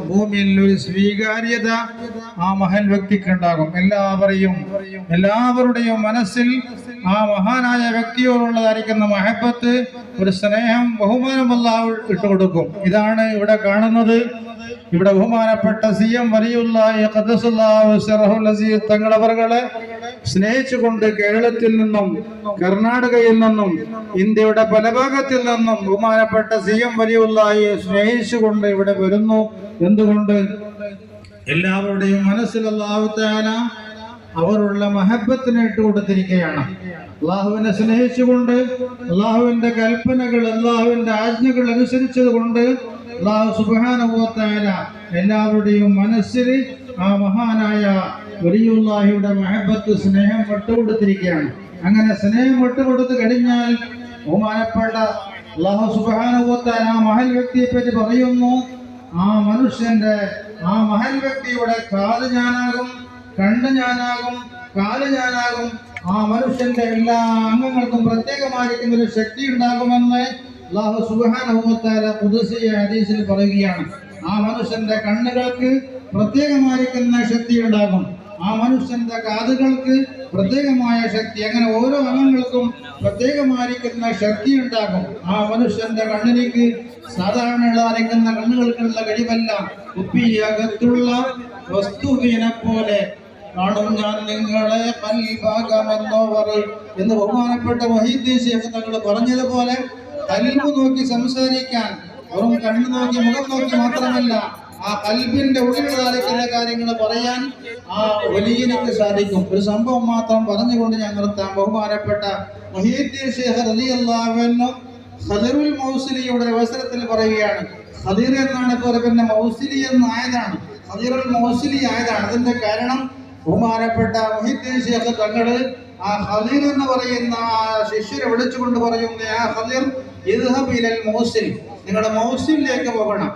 ഭൂമിയിൽ ഒരു സ്വീകാര്യത ആ മഹൽ വ്യക്തിക്ക് ഉണ്ടാകും. എല്ലാവരുടെയും മനസ്സിൽ ആ മഹാനായ വ്യക്തിയോടുള്ളതായിരിക്കുന്ന മഹബത്ത്, ഒരു സ്നേഹം, ബഹുമാനം അല്ലാഹു ഇട്ടുകൊടുക്കും. ഇതാണ് ഇവിടെ കാണുന്നത്. ഇവിടെ ബഹുമാനപ്പെട്ട CM വലിയുള്ളാഹി ഖദ്ദസല്ലാഹു സിറഹുൽ അസീസ് തങ്ങളവറുകളെ സ്നേഹിച്ചുകൊണ്ട് കേരളത്തിൽ നിന്നും കർണാടകയിൽ നിന്നും ഇന്ത്യയുടെ പല ഭാഗത്തിൽ നിന്നും ബഹുമാനപ്പെട്ട CM വലിയുള്ളാഹിയെ സ്നേഹിച്ചുകൊണ്ട് ഇവിടെ വരുന്നു. എന്തുകൊണ്ട്? എല്ലാവരുടെയും മനസ്സിൽ അല്ലാഹു തആല അവരുള്ള മഹബത്തിനെ ഇട്ട് കൊടുത്തിരിക്കുകയാണ്. അള്ളാഹുവിനെ സ്നേഹിച്ചുകൊണ്ട്, അള്ളാഹുവിന്റെ കൽപ്പനകൾ, അള്ളാഹുവിന്റെ ആജ്ഞകൾ അനുസരിച്ചത് കൊണ്ട് അല്ലാഹു സുബ്ഹാനഹു വ തആല എല്ലാവരുടെയും മനസ്സിൽ ആ മഹാനായ വലിയുള്ളാഹിയുടെ മഹബത്ത്, സ്നേഹം വിട്ടുകൊടുത്തിരിക്കുകയാണ്. അങ്ങനെ സ്നേഹം വിട്ടുകൊടുത്തു കഴിഞ്ഞാൽ ബഹുമാനപ്പെട്ട അല്ലാഹു സുബ്ഹാനഹു വ തആല ആ മഹൽ വ്യക്തിയെ പറ്റി പറയുന്നു. ആ മനുഷ്യന്റെ, ആ മഹൽ വ്യക്തിയുടെ കാത് ഞാനാകും, കണ്ണ് ഞാനാകും, കാല് ഞാനാകും. ആ മനുഷ്യന്റെ എല്ലാ അംഗങ്ങൾക്കും പ്രത്യേകമായിരിക്കുന്ന ഒരു ശക്തി ഉണ്ടാകുമെന്ന് അല്ലാഹു സുബ്ഹാനഹു വ തആല ഖുദ്സി ഹദീസിൽ പറയുകയാണ്. ആ മനുഷ്യന്റെ കണ്ണുകൾക്ക് പ്രത്യേകമായിരിക്കുന്ന ശക്തി ഉണ്ടാകും, ആ മനുഷ്യന്റെ കാതുകൾക്ക് പ്രത്യേകമായ ശക്തി, അങ്ങനെ ഓരോ അംഗങ്ങൾക്കും പ്രത്യേകമായിരിക്കുന്ന ശക്തി ഉണ്ടാകും. ആ മനുഷ്യന്റെ കണ്ണിലേക്ക് സാധാരണ ഉള്ളതായിരിക്കുന്ന കണ്ണുകൾക്കുള്ള കഴിവല്ല. കുപ്പിയകത്തുള്ള വസ്തുവിനെ പോലെ കാണും ഞാൻ നിങ്ങളെ കൽഭാഗമെന്നോവർ എന്ന് ബഹുമാനപ്പെട്ട മുഹീദ്ദീൻ ശൈഖ് തങ്ങൾ പറഞ്ഞതുപോലെ കൽബ് നോക്കി സംസാരിക്കാൻ, വെറും കണ്ണ് നോക്കി, മുഖം നോക്കി മാത്രമല്ല, ആ കൽബിന്റെ ഉള്ളിലുള്ള കാര്യങ്ങൾ പറയാൻ ആ വലിയനിക്ക് സാധിക്കും. ഒരു സംഭവം മാത്രം പറഞ്ഞുകൊണ്ട് ഞാൻ നിർത്താം. ബഹുമാനപ്പെട്ട മുഹീദ്ദീൻ ശൈഖ് റളിയല്ലാഹു അൻഹു ഖദറുൽ മൗസിലിയുടെ അവസരത്തിൽ പറയുകയാണ്. ഖദീർ എന്നാണ് ഇപ്പോൾ പിന്നെ മൗസിലി എന്നായതാണ്, ഖദീറുൽ മൗസിലി ആയതാണ്. അതിന്റെ കാരണം ബഹുമാനപ്പെട്ട മുഹീദ്ദീൻ ശൈഖ് തങ്ങള് ആ ഖദീർ എന്ന് പറയുന്ന ആ ശിഷ്യരെ വിളിച്ചുകൊണ്ട് പറയുന്നു, ആ ഖദീർ ഇദ്ഹബ് ഇലൽ മൗസിൽ, നിങ്ങളുടെ മൗസിലിലേക്ക് പോകണം.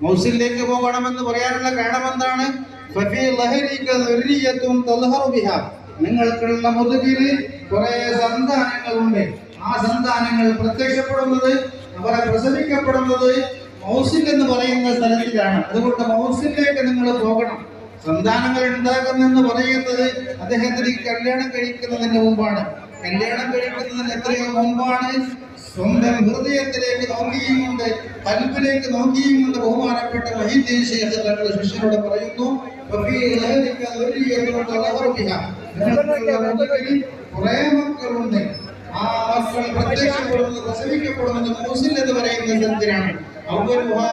മൗസിലിലേക്ക് പോകണമെന്ന് പറയാനുള്ള കാരണം എന്താണ്? ഫഫീ ലഹരിക ദുർരിയത്തുൻ തൽഹറു ബിഹാ, നിങ്ങൾക്കുള്ള മുതുകിൽ കുറെ സന്താനങ്ങളുണ്ട്. ആ സന്താനങ്ങൾ പ്രത്യക്ഷപ്പെടുന്നത്, അവരെ പ്രസവിക്കപ്പെടുന്നത് മൗസിൽ എന്ന് പറയുന്ന സ്ഥലത്തിലാണ്. അതുകൊണ്ട് മൗസിലേക്ക് നിങ്ങൾ പോകണം. സന്താനങ്ങൾ ഉണ്ടാകുന്നെന്ന് പറയുന്നത് അദ്ദേഹത്തിന് കല്യാണം കഴിക്കുന്നതിന് മുമ്പാണ്. കല്യാണം കഴിക്കുന്നതിന് എത്രയോ മുമ്പാണ് സ്വന്തം ഹൃദയത്തിലേക്ക് നോക്കിയും കൊണ്ട്, കൽബിലേക്ക് നോക്കിയും കൊണ്ട് ബഹുമാനപ്പെട്ട മുഹീദ്ദീൻ ശൈഖ് തങ്ങൾ ശിഷ്യരോട് പറയുന്നു, കുറെ മക്കളുണ്ട്. ആ മക്കൾ പ്രത്യക്ഷപ്പെടുന്നത്, പ്രസവിക്കപ്പെടുന്നത് മൗസിൽ എന്ന് പറയുന്ന സ്ഥലത്തിലാണ്.